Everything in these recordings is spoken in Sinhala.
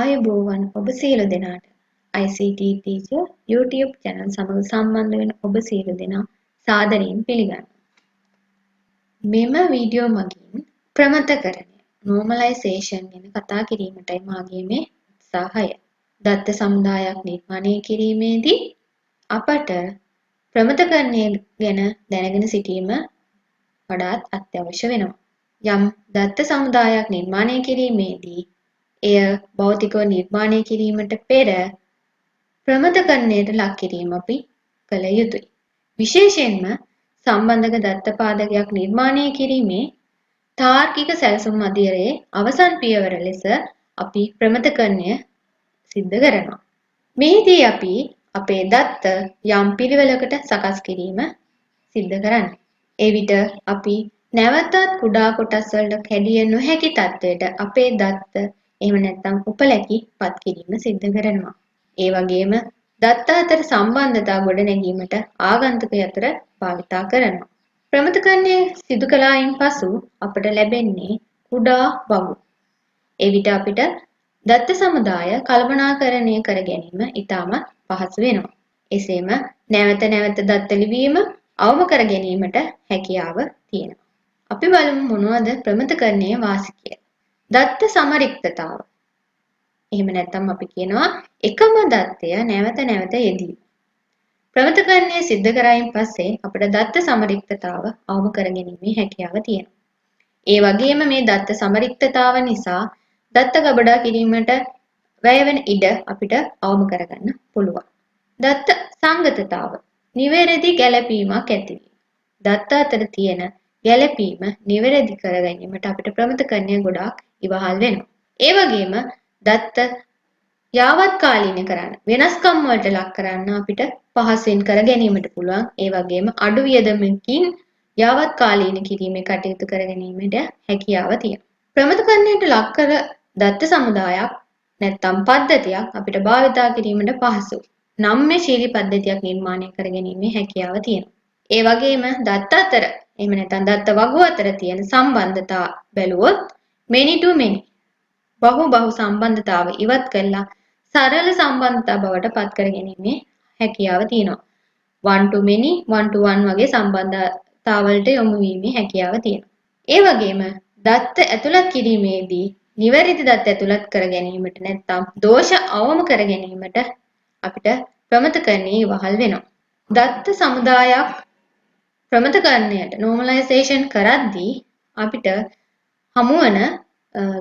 ආයුබෝවන් ඔබ සියලු දෙනාට ICT teacher YouTube channel සමග සම්බන්ධ වෙන ඔබ සියලු දෙනා සාදරයෙන් පිළිගන්නවා. මෙම වීඩියෝ මගින් ප්‍රමතකරණය normalization ගැන කතා කිරීමටයි මාගේ මේ උත්සාහය. දත්ත සමුදායක් නිර්මාණය කිරීමේදී අපට ප්‍රමතකරණය ගැන දැනගෙන සිටීම වඩාත් අත්‍යවශ්‍ය වෙනවා. යම් දත්ත සමුදායක් නිර්මාණය කිරීමේදී එය භෞතිකව නිර්මාණය කිරීමට පෙර ප්‍රමතකරණයට ලක් කිරීම අපි කළ යුතුයි. විශේෂයෙන්ම සම්බන්ධක දත්ත පාදකයක් නිර්මාණය කිරීමේ තාර්කික සැලසුම් අධීරයේ අවසන් පියවර ලෙස අපි ප්‍රමතකරණය සිද්ධ කරනවා. මෙහිදී අපි අපේ දත්ත යම් පිළිවෙලකට සකස් කිරීම සිද්ධ කරන්නේ. එවිට අපි නැවතත් කුඩා කොටස් වලට කැඩිය නොහැකි තත්ත්වයට අපේ දත්ත එහෙම නැත්නම් උපලැකි පත් කිරීම සිද්ධ කරනවා. ඒ වගේම දත්ත අතර සම්බන්ධතා ගොඩනැගීමට ආගන්තුක යතර භාවිතා කරනවා. ප්‍රමතකරණය සිදු කළායින් පසු අපට ලැබෙන්නේ කුඩා වගු. එවිට අපිට දත්ත සමුදාය කල්පනාකරණය කර ගැනීම ඉතාමත් පහසු වෙනවා. එසේම නැවත නැවත දත්ත ලිවීම අවම කර ගැනීමට හැකියාව තියෙනවා. අපි බලමු මොනවද ප්‍රමතකරණයේ වාසි කියලා. දත්ත සමරික්තතාව. එහෙම නැත්නම් අපි කියනවා එකම දත්තය නැවත නැවත යෙදීම. ප්‍රමතකරණය සිද්ධ කරායින් පස්සේ අපිට දත්ත සමරික්තතාව අවම කර ගැනීමේ හැකියාව තියෙනවා. ඒ වගේම මේ දත්ත සමරික්තතාව නිසා දත්ත ගබඩා කිරීමට වැය වෙන ඉඩ අපිට අවම කරගන්න පුළුවන්. දත්ත සංගතතාව. නිවැරදි ගැළපීමක් ඇතිවීම. දත්ත අතර තියෙන ගැළපීම නිවැරදි කර ගැනීමට අපිට ප්‍රමතකරණය ගොඩාක් ඉවහල් වෙනවා. ඒ වගේම දත්ත යාවත් කාලීන කරන්න වෙනස්කම් වලට ලක් කරන්න අපිට පහසුවෙන් කර ගැනීමට පුළුවන්. ඒ වගේම අඩු වියදමකින් යාවත් කාලීන කිරීමේ කටයුතු කර ගැනීමට හැකියාව තියෙනවා. ප්‍රමතකරණයට ලක් කර දත්ත සමුදායක් නැත්නම් පද්ධතියක් අපිට භාවිතා කිරීමට පහසුයි. නම්‍යශීලී පද්ධතියක් නිර්මාණය කර ගැනීමේ හැකියාව තියෙනවා. ඒ වගේම දත්ත අතර එහෙම නැත්නම් දත්ත වගු අතර තියෙන සම්බන්ධතා බැලුවොත් many to many බහු සම්බන්ධතාව ඉවත් කරලා සරල සම්බන්ධතා බවට පත් කර ගැනීමේ හැකියාව තියෙනවා. one to many, one to one වගේ සම්බන්ධතාවලට යොමු වීමේ හැකියාව තියෙනවා. ඒ වගේම දත්ත ඇතුළත් කිරීමේදී නිවැරදි දත්ත ඇතුළත් කර ගැනීමට නැත්නම් දෝෂ අවම කර ගැනීමට අපිට ප්‍රමතකරණයේ ඉවහල් වෙනවා. දත්ත සමුදායක් ප්‍රමතකරණයට normalization කරද්දී අපිට හමුවන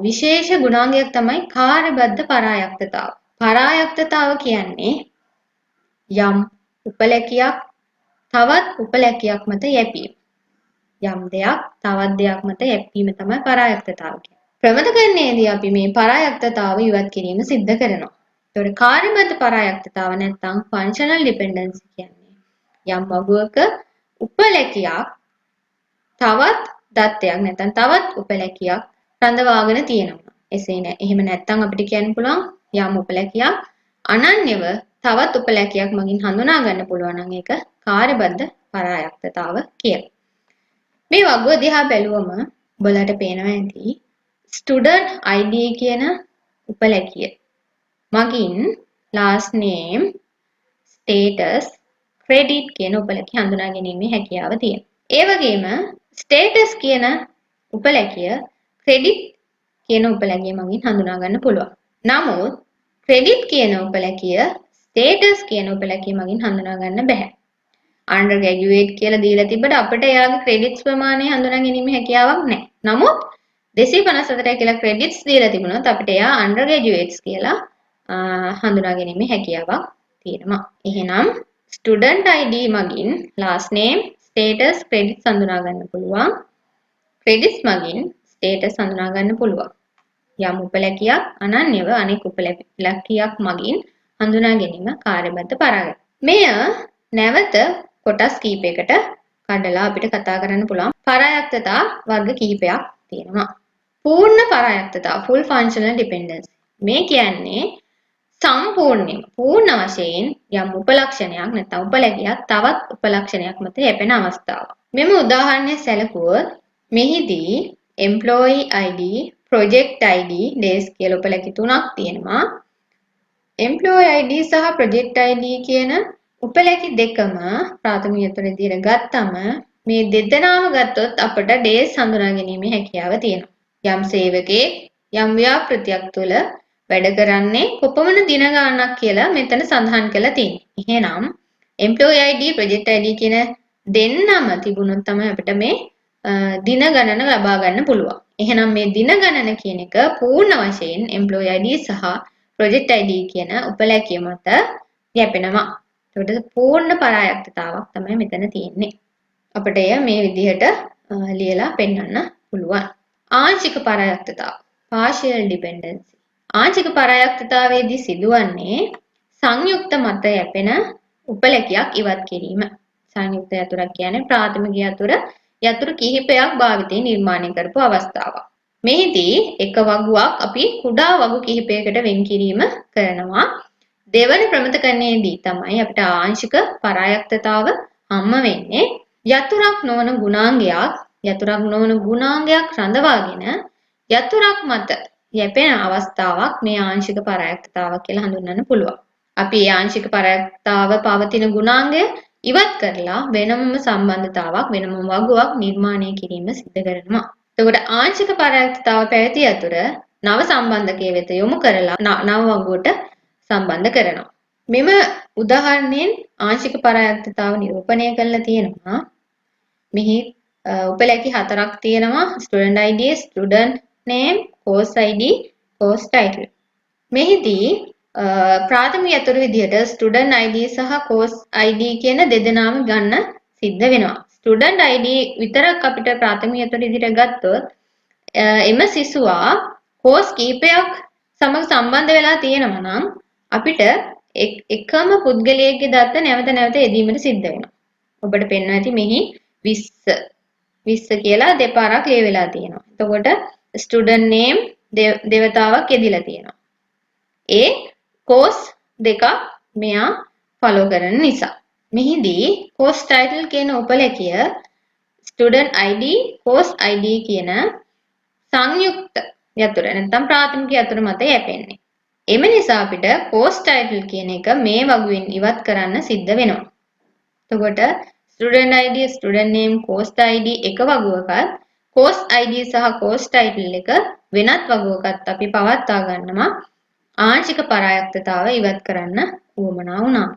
විශේෂ ගුණාංගයක් තමයි කාර්යබද්ධ පරායක්තතාව. පරායක්තතාව කියන්නේ යම් උපලැකියක් තවත් උපලැකියක් මත යැපීම. යම් දෙයක් තවත් දෙයක් මත යැපීම තමයි පරායක්තතාව කියන්නේ. ප්‍රමතකරණයේදී අපි මේ පරායක්තතාව ඉවත් කිරීම සිද්ධ කරනවා. ඒතකොට කාර්යබද්ධ පරායක්තතාව නැත්නම් functional dependency කියන්නේ යම් වගුවක උපලැකියක් තවත් දත්තයක් නැත්නම් තවත් උපලැකියක් රඳවාගෙන තියෙනවා. එසේ නෑ. එහෙම නැත්නම් අපිට කියන්න පුළුවන් යම් උපලැකියක් අනන්‍යව තවත් උපලැකියක් මගින් හඳුනා ගන්න පුළුවන් නම් ඒක කාර්යබද්ධ පරායක්තතාව කියලා. මේ වගුව දිහා බැලුවම ඔයාලට පේනවා ඇති student ID කියන උපලැකිය මගින් last name, status, credit කියන උපලැකිය හඳුනා ගැනීමේ හැකියාව තියෙනවා. ඒ වගේම status කියන උපලැකිය credit කියන උපලැකිය මගින් හඳුනා ගන්න පුළුවන්. නමුත් credit කියන උපලැකිය status කියන උපලැකිය මගින් හඳුනා ගන්න බෑ. undergraduate කියලා දීලා තිබ්බට අපිට එයාගේ credits ප්‍රමාණය හඳුනා ගැනීමේ හැකියාවක් නැහැ. නමුත් 254 කියලා credits දීලා තිබුණොත් අපිට එයා undergraduates කියලා හඳුනා ගැනීමේ හැකියාවක් තියෙනවා. එහෙනම් student ID මගින් last name, status, credits හඳුනා ගන්න පුළුවන්. credits මගින් status හඳුනා ගන්න පුළුවන්. යම් උපලැකියක් අනන්‍යව අනෙක් උපලැකියක් මගින් හඳුනා ගැනීම කාර්යබද්ධ පරායක්තතාව. මෙය නැවත කොටස් කීපයකට කඩලා අපිට කතා කරන්න පුළුවන් පරායක්තතා වර්ග කීපයක් තියෙනවා. පූර්ණ පරායක්තතාව full functional dependency. මේ කියන්නේ සම්පූර්ණයෙන්ම පූර්ණ වශයෙන් යම් උපලක්ෂණයක් නැත්නම් උපලැකියක් තවත් උපලක්ෂණයක් මත යැපෙන අවස්ථාව. මෙම උදාහරණය සැලකුවොත් මෙහිදී employee ID project ID days කියලා උපලැකි තුනක් තියෙනවා. employee ID සහ project ID කියන උපලැකි දෙකම ප්‍රාථමික යතුරු විදිහට ගත්තම මේ දෙදෙනාම ගත්තොත් අපට days හඳුනා ගැනීමේ හැකියාව තියෙනවා. යම් සේවකයෙක් යම් ව්‍යාපෘතියක් තුළ වැඩ කරන්නේ කොපමණ දින ගණනක් කියලා මෙතන සඳහන් කරලා තියෙනවා. එහෙනම් employee ID project ID කියන දෙන්නම තිබුණොත් තමයි අපිට මේ දින ගණන ලබා ගන්න පුළුවන්. එහෙනම් මේ දින ගණන කියන එක පූර්ණ වශයෙන් employee ID සහ project ID කියන උපලැකිය මත යැපෙනවා. ඒකට පූර්ණ පරායක්තතාවක් තමයි මෙතන තියෙන්නේ. අපිට එය මේ විදිහට ලියලා පෙන්වන්න පුළුවන්. ආංශික පරායක්තතාව partial dependency. ආංශික පරායක්තතාවයේදී සිදුවන්නේ සංයුක්ත මත යැපෙන උපලැකියක් ඉවත් කිරීම. සංයුක්ත යතුරක් කියන්නේ ප්‍රාථමික යතුරු කිහිපයක් භාවිතයෙන් නිර්මාණය කරපු අවස්ථාවක්. මෙහිදී එක වගුවක් අපි කුඩා වගු කිහිපයකට වෙන් කිරීම කරනවා. දෙවන ප්‍රමිතකරණයේදී තමයි අපිට ආංශික පරායක්තතාව හම්බ වෙන්නේ. යතුරක් නොවන ගුණාංගයක් රඳවාගෙන යතුරක් මත යැපෙන අවස්ථාවක් මේ ආංශික පරායක්තතාවක් කියලා හඳුන්වන්න පුළුවන්. අපි මේ ආංශික පරායක්තතාව පවතින ගුණාංගය ඉවත් කරලා වෙනම සම්බන්ධතාවක් වෙනම වගුවක් නිර්මාණය කිරීම සිදු කරනවා. එතකොට ආංශික පරායක්තතාව පැවති අතර නව සම්බන්ධකයේ වෙත යොමු කරලා නව වගුවට සම්බන්ධ කරනවා. මෙම උදාහරණයෙන් ආංශික පරායක්තතාව නිරූපණය කරලා තියෙනවා. මෙහි උපලැකි හතරක් තියෙනවා. student ID, student name, course ID, course title. මෙහිදී ප්‍රාථමික යතුරු විදිහට student ID සහ course ID කියන දෙදෙනාම ගන්න සිද්ධ වෙනවා. student ID විතරක් අපිට ප්‍රාථමික යතුරු විදිහට ගත්තොත් එම සිසුවා course කීපයක් සමග සම්බන්ධ වෙලා තියෙනවා නම් අපිට එකම පුද්ගලයෙක්ගේ දත්ත නැවත නැවත යෙදීමට සිද්ධ වෙනවා. ඔබට පෙන්වන්න ඇති මෙහි 20 කියලා දෙපාරක් ලියවිලා තියෙනවා. එතකොට student name දෙවතාවක් යෙදිලා තියෙනවා. ඒ course දෙකක් මෙයා follow කරන නිසා. මෙහිදී course title කියන උපලැකිය student ID course ID කියන සංයුක්ත යතුර නැත්නම් ප්‍රාථමික යතුර මත යැපෙන්නේ. එම නිසා අපිට course title කියන එක මේ වගුවෙන් ඉවත් කරන්න සිද්ධ වෙනවා. එතකොට student ID, student name, course ID එක වගුවකත් course ID සහ course title එක වෙනත් වගුවකත් අපි පවත්වා ගන්නවා ආංශික පරායක්තතාව ඉවත් කරන්න උවමනා වුණා.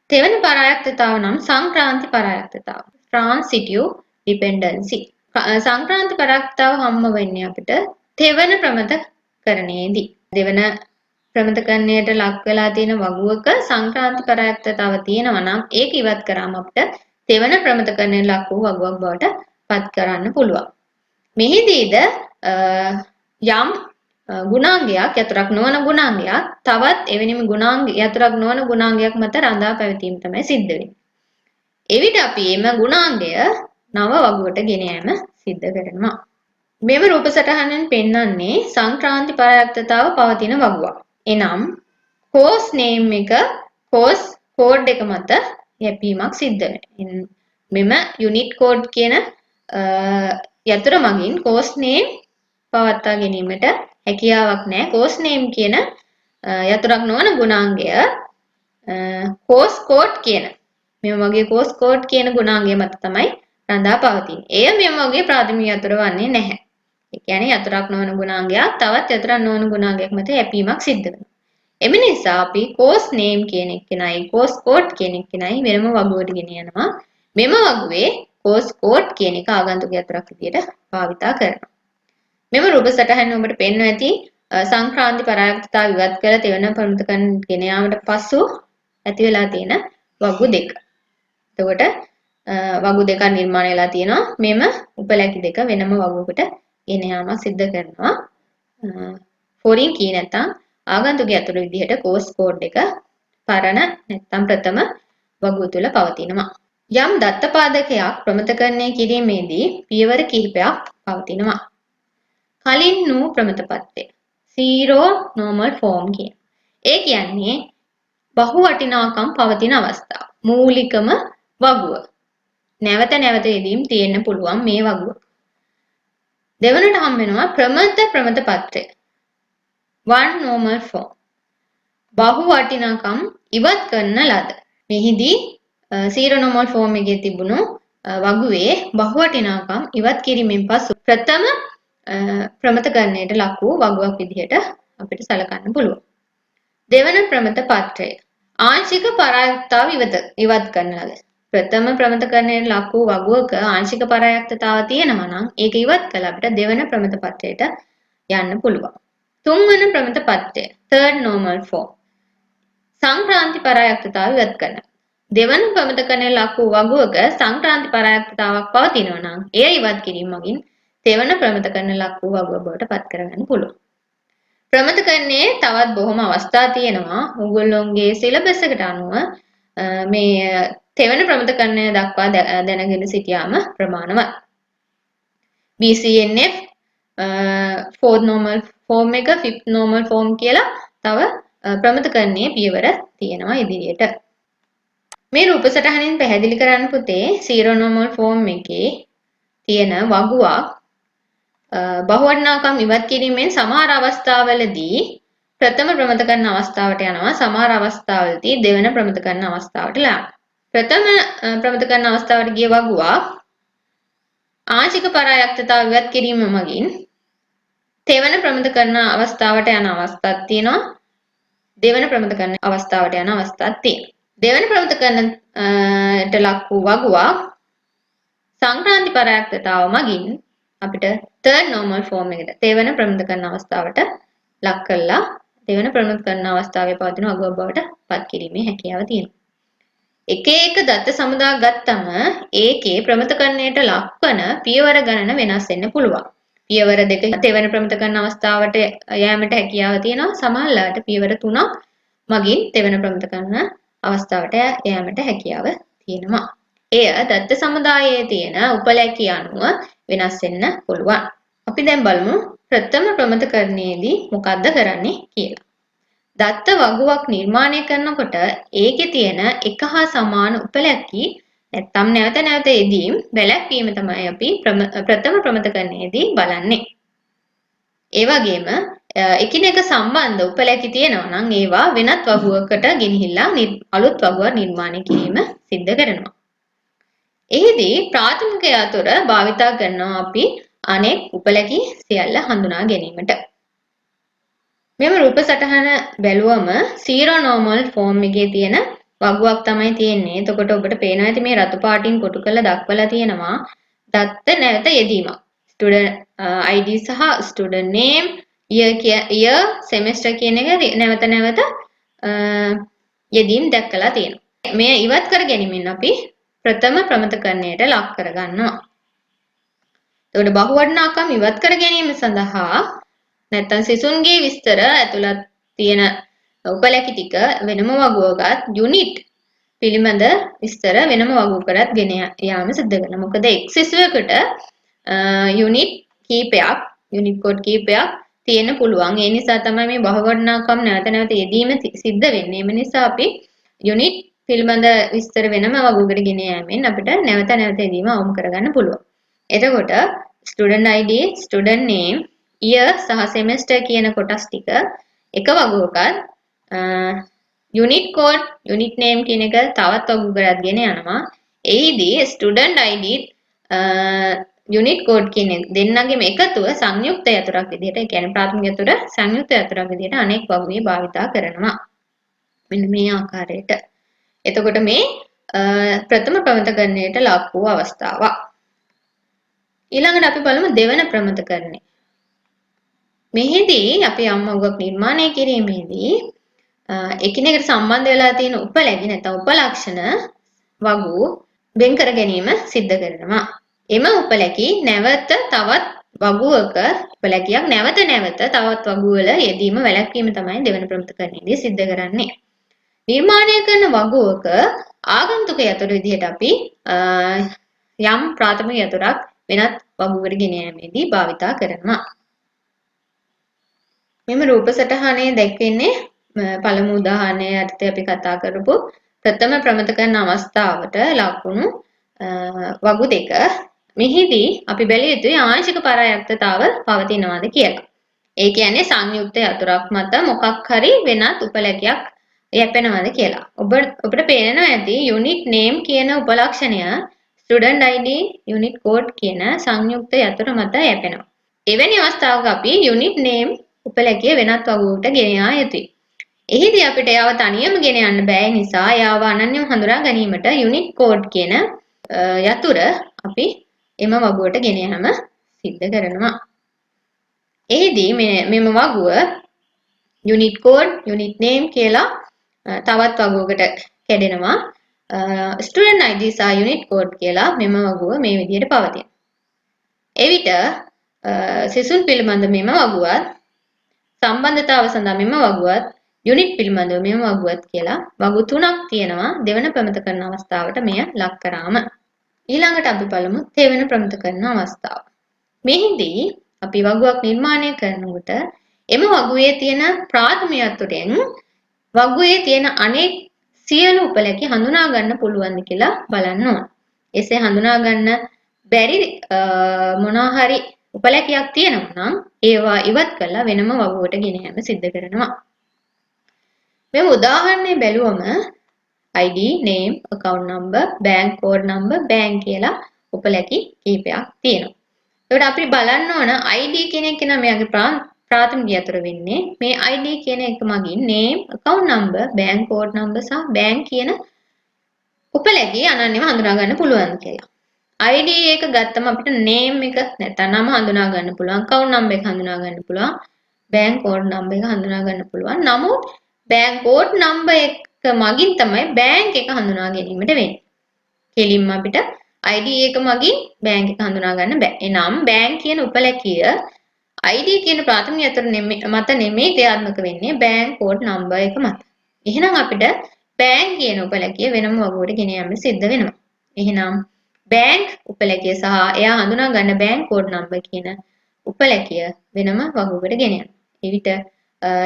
තෙවන පරායක්තතාව නම් සංක්‍රාන්ති පරායක්තතාව. transitive dependency. සංක්‍රාන්ති පරායක්තතාව හම්බ වෙන්නේ අපිට තෙවන ප්‍රමිතකරණයේදී. දෙවන ප්‍රමිතකරණයට ලක් වෙලා තියෙන වගුවක සංක්‍රාන්ති පරායක්තතාව තියෙනවා නම් ඒක ඉවත් කරාම අපිට තෙවන ප්‍රමිතකරණයට ලක් වූ වගුවක් බවට පත් කරන්න පුළුවන්. මෙහිදීද යම් ගුණාංගයක් යතුරක් නොවන ගුණාංගයක් තවත් එවැනිම යතුරක් නොවන ගුණාංගයක් මත රඳා පැවතීම තමයි සිද්ධ වෙන්නේ. එවිට අපි එම ගුණාංගය නව වගුවට ගෙන යාම සිද්ධ කරනවා. මෙම රූප සටහනෙන් පෙන්වන්නේ සංක්‍රාන්ති පරායක්තතාව පවතින වගුවක්. එනම් course name එක course code එක මත යැපීමක් සිද්ධ වෙනවා. මෙම unit code කියන යතුර මගින් course name පවත්වා ගැනීමට හැකියාවක් නැහැ. course name කියන යතුරක් නොවන ගුණාංගය course code කියන මෙම වගේ course code කියන ගුණාංගය මත තමයි රඳා පවතින්නේ. එය මෙම වගේ ප්‍රාථමික යතුර වන්නේ නැහැ. ඒ කියන්නේ යතුරක් නොවන ගුණාංගයක් තවත් යතුරක් නොවන ගුණාංගයක් මත යැපීමක් සිද්ධ වෙනවා. එම නිසා අපි course name කියන එකනයි course code කියන එකනයි වෙනම වගුවකට ගෙන යනවා. මෙම වගුවේ course code කියන එක ආගන්තුක යතුරක් විදියට භාවිතා කරනවා. මෙම රූප සටහන ඔබට පෙන්වන්න ඇති සංක්‍රාන්ති පරායක්තතාව ඉවත් කළ තෙවන ප්‍රමිතකරණ ගෙන යාමට පසු ඇති වෙලා තියෙන වගු දෙක. එතකොට වගු දෙකක් නිර්මාණය වෙලා තියෙනවා. මෙම උපලැකි දෙක වෙනම වගුවකට ගෙන යාම සිද්ධ කරනවා. foreign key නැත්නම් ආගන්තුක යතුරු විදිහට course code එක පරණ නැත්නම් ප්‍රථම වගුව තුල පවතිනවා. යම් දත්තපාදකයක් ප්‍රමිතකරණය කිරීමේදී පියවර කිහිපයක් පවතිනවා. කලින් වූ ප්‍රමිතපත්‍රය zero normal form කියන. ඒ කියන්නේ බහු වටිනාකම් පවතින අවස්ථාව. මූලිකම වගුව. නැවත නැවත යෙදීම් තියෙන්න පුළුවන් මේ වගුව. දෙවනට හම් වෙනවා ප්‍රමත පත්‍රය. one normal form. බහු වටිනාකම් ඉවත් කරන ලද. මෙහිදී zero normal form එකේ තිබුණු වගුවේ බහු වටිනාකම් ඉවත් කිරීමෙන් පසු ප්‍රථම ප්‍රමතකරණයට ලක් වූ වගුවක් විදිහට අපිට සලකන්න පුළුවන්. දෙවන ප්‍රමත පත්‍රය ආංශික පරායුක්තාව ඉවත් කරන ලද. ප්‍රථම ප්‍රමතකරණයට ලක් වූ වගුවක ආංශික පරායුක්තතාව තියෙනවා නම් ඒක ඉවත් කළ අපිට දෙවන ප්‍රමත පත්‍රයට යන්න පුළුවන්. තුන්වන ප්‍රමත පත්‍රය third normal form සංක්‍රාන්ති පරායුක්තතාව ඉවත් කරන. දෙවන ප්‍රමතකරණයට ලක් වූ වගුවක සංක්‍රාන්ති පරායුක්තතාවක් පවතිනවා නම් එය ඉවත් කිරීම මගින් දෙවන ප්‍රමතකරණයට ලක් වූ වගුව බවට පත් කරගන්න පුළුවන්. ප්‍රමතකරණයේ තවත් බොහොම අවස්ථා තියෙනවා. ඕගොල්ලොන්ගේ සිලබස් එකට අනුව මේ තෙවන ප්‍රමතකරණය දක්වා දැනගෙන සිටියාම ප්‍රමාණවත්. BCNF fourth normal form එක fifth normal form කියලා තව ප්‍රමතකරණයේ පියවර තියෙනවා ඉදිරියට. මේ රූප සටහනින් පැහැදිලි කරන්න පුතේ zero normal form එකේ තියෙන වගුවක් බහුවටනාකම් ඉවත් කිරීමෙන් සමහර අවස්ථාවලදී ප්‍රථම ප්‍රමතකරණ අවස්ථාවට යනවා සමහර අවස්ථාවලදී දෙවන ප්‍රමතකරණ අවස්ථාවට යනවා. ප්‍රථම ප්‍රමතකරණ අවස්ථාවට ගිය වගුවක් ආංශික පරායක්තතාව ඉවත් කිරීම මගින් තෙවන ප්‍රමතකරණ අවස්ථාවට යන අවස්ථාවක් තියෙනවා. දෙවන ප්‍රමතකරණ අවස්ථාවට යන අවස්ථාවක් තියෙනවා. දෙවන ප්‍රමතකරණයට ලක් වූ වගුවක් සංක්‍රාන්ති පරායක්තතාව මගින් අපිට third normal form එකට තෙවන ප්‍රමතකරණ අවස්ථාවට ලක් කළා දෙවන ප්‍රමතකරණ අවස්ථාවේ පවතින වගුවක් බවට පත් කිරීමේ හැකියාව තියෙනවා. එක එක දත්ත සමුදා ගත්තම ඒකේ ප්‍රමතකරණයට ලක්වන පියවර ගණන වෙනස් වෙන්න පුළුවන්. පියවර දෙක තෙවන ප්‍රමතකරණ අවස්ථාවට යෑමට හැකියාව තියෙනවා. සමහරවිට පියවර 3ක් මගින් තෙවන ප්‍රමතකරණ අවස්ථාවට යෑමට හැකියාව තියෙනවා. එය දත්ත සමුදායේ තියෙන උපලැකි අනුව වෙනස් වෙන්න පුළුවන්. අපි දැන් බලමු ප්‍රථම ප්‍රමතකරණයේදී මොකක්ද කරන්නේ කියලා. දත්ත වගුවක් නිර්මාණය කරනකොට ඒකේ තියෙන එක හා සමාන උපලැකි නැත්තම් නැවත නැවත යෙදීම් වැළැක්වීම තමයි අපි ප්‍රථම ප්‍රමතකරණයේදී බලන්නේ. ඒ වගේම එකිනෙක සම්බන්ධ උපලැකි තියෙනවා නම් ඒවා වෙනත් වගුවකට ගෙනහිල්ලා අලුත් වගුවක් නිර්මාණය කිරීම සිද්ධ කරනවා. එහිදී ප්‍රාථමික යතුර භාවිතා කරනවා අපි අනෙක් උපලැකි සියල්ල හඳුනා ගැනීමට. මෙම රූප සටහන බැලුවම zero normal form එකේ තියෙන වගුවක් තමයි තියෙන්නේ. එතකොට ඔබට පේනවා ඇති මේ රතු පාටින් කොටු කරලා දක්වලා තියෙනවා දත්ත නැවත යෙදීමක්. student ID සහ student name year semester කියන එක නැවත නැවත යෙදීම් දක්වලා තියෙනවා. මේ ඉවත් කර ගැනීමෙන් අපි ප්‍රථම ප්‍රමතකරණයට ලක් කරගන්නවා. එතකොට බහුවටනාකම් ඉවත් කර ගැනීම සඳහා නැත්තම් සිසුන්ගේ විස්තර ඇතුළත් තියෙන උපලැකි ටික වෙනම වගුවකට යුනිට් පිළිබඳ විස්තර වෙනම වගුවකටත් ගෙන යාම සිද්ධ කරනවා. මොකද එක් සිසුවෙකුට යුනිට් කීපයක් යුනිට් කෝඩ් කීපයක් තියෙන්න පුළුවන්. ඒ නිසා තමයි මේ බහුවටනාකම් නැවත නැවත යෙදීම සිද්ධ වෙන්නේ. ඒ නිසා අපි යුනිට් පිළිබඳ විස්තර වෙනම වගුවකට ගෙන යාමෙන් අපිට නැවත නැවත යෙදීම අවම කරගන්න පුළුවන්. එතකොට student ID, student name, year සහ semester කියන කොටස් ටික එක වගුවකට unit code, unit name කියන එක තවත් වගුවකට ගෙන යනවා. එහිදී student ID unit code කියන දෙන්නගේම එකතුව සංයුක්ත යතුරක් විදිහට, ඒ කියන්නේ ප්‍රාථමික යතුර සංයුක්ත යතුරක් විදිහට අනෙක් වගුවේ භාවිතා කරනවා. මෙන්න මේ ආකාරයට. එතකොට මේ ප්‍රථම ප්‍රමතකරණයට ලක් වූ අවස්ථාවක්. ඊළඟට අපි බලමු දෙවන ප්‍රමතකරණය. මෙහිදී අපි යම් වගුවක් නිර්මාණය කිරීමේදී එකිනෙකට සම්බන්ධ වෙලා තියෙන උපලැකි නැත්නම් උපලක්ෂණ වගු වෙන් කර ගැනීම සිද්ධ කරනවා. එම උපලැකි නැවත තවත් වගුවක උපලැකියක් නැවත නැවත තවත් වගුවල යෙදීම වැළැක්වීම තමයි දෙවන ප්‍රමතකරණයේදී සිද්ධ කරන්නේ. නිර්මාණය කරන වගුවක ආගන්තුක යතුරු විදිහට අපි යම් ප්‍රාථමික යතුරක් වෙනත් වගුවකට ගෙන යාමේදී භාවිතා කරනවා. මෙම රූප සටහනේ දැක්වෙන්නේ පළමු උදාහරණය යටතේ අපි කතා කරපු ප්‍රථම ප්‍රමතකරණ අවස්ථාවට ලක්වුණු වගු දෙක. මෙහිදී අපි බැලිය යුතුයි ආංශික පරායක්තතාව පවතිනවාද කියලා. ඒ කියන්නේ සංයුක්ත යතුරක් මත මොකක් හරි වෙනත් උපලකයක් යැපෙනවද කියලා. ඔබට පේනවා ඇති යුනිට් නේම් කියන උපලක්ෂණය ස්ටුඩන්ට් ID යුනිට් කෝඩ් කියන සංයුක්ත යතුර මත යැපෙනවා. එවැනි අවස්ථාවක අපි යුනිට් නේම් උපලකය වෙනත් වගුවකට ගෙන යා යුතුයි. එහිදී අපිට එයාව තනියම ගෙන යන්න බෑ නිසා එයාව අනන්‍යව හඳුනා ගැනීමට යුනිට් කෝඩ් කියන යතුර අපි එම වගුවට ගෙන යාම සිද්ධ කරනවා. එහිදී මෙම වගුව යුනිට් කෝඩ් යුනිට් නේම් කියලා තවත් වගුවකට කැඩෙනවා. ස්ටුඩන්ට් ID සහ යුනිට් කෝඩ් කියලා මෙම වගුව මේ විදිහට පවතින. එවිට සිසුන් පිළිබඳ මෙම වගුවත් සම්බන්ධතාව සඳහා මෙම වගුවත් යුනිට් පිළිබඳව මෙම වගුවත් කියලා වගු තුනක් තියෙනවා දෙවන ප්‍රමිත කරන අවස්ථාවට මෙය ලක් කරාම. ඊළඟට අපි බලමු තෙවන ප්‍රමිත කරන අවස්ථාව. මෙහිදී අපි වගුවක් නිර්මාණය කරනකොට එම වගුවේ තියෙන ප්‍රාථමිකත්වයෙන් වගුවේ තියෙන අනෙක් සියලු උපලකි හඳුනා ගන්න පුළුවන්ද කියලා බලන්න ඕන. එසේ හඳුනා ගන්න බැරි මොනවා හරි උපලකයක් තියෙනවා නම් ඒවා ඉවත් කරලා වෙනම වගුවට ගෙන යාම සිද්ධ කරනවා. මේ උදාහරණය බැලුවම ID, name, account number, bank code number, bank කියලා උපලකි කීපයක් තියෙනවා. ඒකට අපි බලන්න ඕන ID කියන එක නම් මෙයාගේ ප්‍රාථමික යතුර වෙන්නේ. මේ ID කියන එක මගින් name, account number, bank code number සහ bank කියන උපලකි අනන්‍යව හඳුනා ගන්න පුළුවන් කියලා. ID එක ගත්තම අපිට name එක නැත්නම් නම හඳුනා ගන්න පුළුවන්, account number එක හඳුනා ගන්න පුළුවන්, bank code number එක හඳුනා ගන්න පුළුවන්. නමුත් bank code number එක මගින් තමයි bank එක හඳුනා ගැනීමට වෙන්නේ. කෙලින්ම අපිට ID එක මගින් bank එක හඳුනා ගන්න බෑ. එනම් bank කියන උපලකිය ID කියන ප්‍රාථමික යතුර මත නෙමෙයි ක්‍රියාත්මක වෙන්නේ bank code number එක මත. එහෙනම් අපිට bank කියන උපලකිය වෙනම වගුවට ගෙන යන්න සිද්ධ වෙනවා. එහෙනම් bank උපලකිය සහ එයා හඳුනා ගන්න bank code number කියන උපලකිය වෙනම වගුවකට ගෙන යනවා. එවිට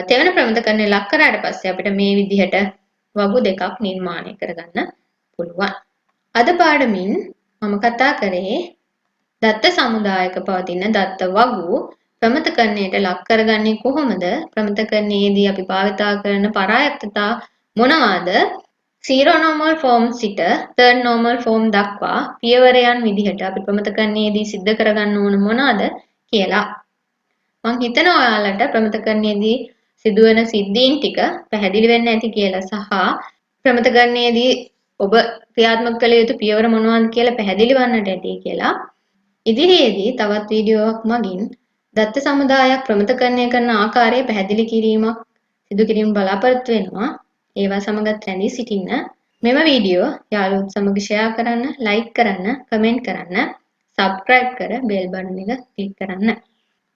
තෙවන ප්‍රමිතකරණය ලක් කරාට පස්සේ අපිට මේ විදිහට වගු දෙකක් නිර්මාණය කරගන්න පුළුවන්. අද පාඩමින් මම කතා කරේ දත්ත සමුදායක පවතින දත්ත වගු ප්‍රමිතකරණයට ලක් කරගන්නේ කොහොමද? ප්‍රමිතකරණයේදී අපි භාවිතා කරන පරායත්තතා මොනවාද? zero normal form සිට third normal form දක්වා පියවරයන් විදිහට අපි ප්‍රමිතකරණයේදී සිද්ධ කරගන්න ඕන මොනවාද කියලා. මම හිතනවා ඔයාලට ප්‍රමිතකරණයේදී සිදුවන සිද්ධීන් ටික පැහැදිලි වෙන්න ඇති කියලා සහ ප්‍රමිතකරණයේදී ඔබ ක්‍රියාත්මක කළ යුතු පියවර මොනවාද කියලා පැහැදිලි වන්නට ඇති කියලා. ඉදිරියේදී තවත් වීඩියෝවක් මගින් දත්ත සමුදායක් ප්‍රමිතකරණය කරන ආකාරය පැහැදිලි කිරීමක් සිදු කිරීම බලාපොරොත්තු වෙනවා. ඒවා සමගත් රැඳී සිටින්න. මෙම වීඩියෝ යාළුවොත් සමග ෂෙයා කරන්න, ලයික් කරන්න, කමෙන්ට් කරන්න, සබ්ස්ක්‍රයිබ් කර බෙල් බටන් එක ක්ලික් කරන්න.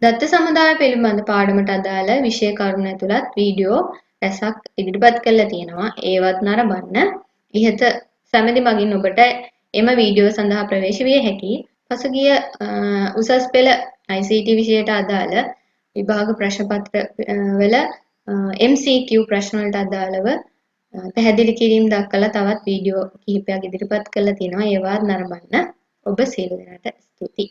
දත්ත සමුදාය පිළිබඳ පාඩමට අදාළ විෂය කරුණු ඇතුළත් වීඩියෝ රැසක් ඉදිරිපත් කරලා තියෙනවා. ඒවත් නරඹන්න. ඉහත සැමැදි මගින් ඔබට එම වීඩියෝ සඳහා ප්‍රවේශ විය හැකියි. පසුගිය උසස් පෙළ ICT විෂයට අදාළ විභාග ප්‍රශ්න පත්‍ර වල MCQ ප්‍රශ්න වලට අදාළව පැහැදිලි කිරීම දක්වලා තවත් වීඩියෝ කිහිපයක් ඉදිරිපත් කරලා තියෙනවා. ඒවත් නරඹන්න. ඔබ සියලු දෙනාට ස්තුතියි.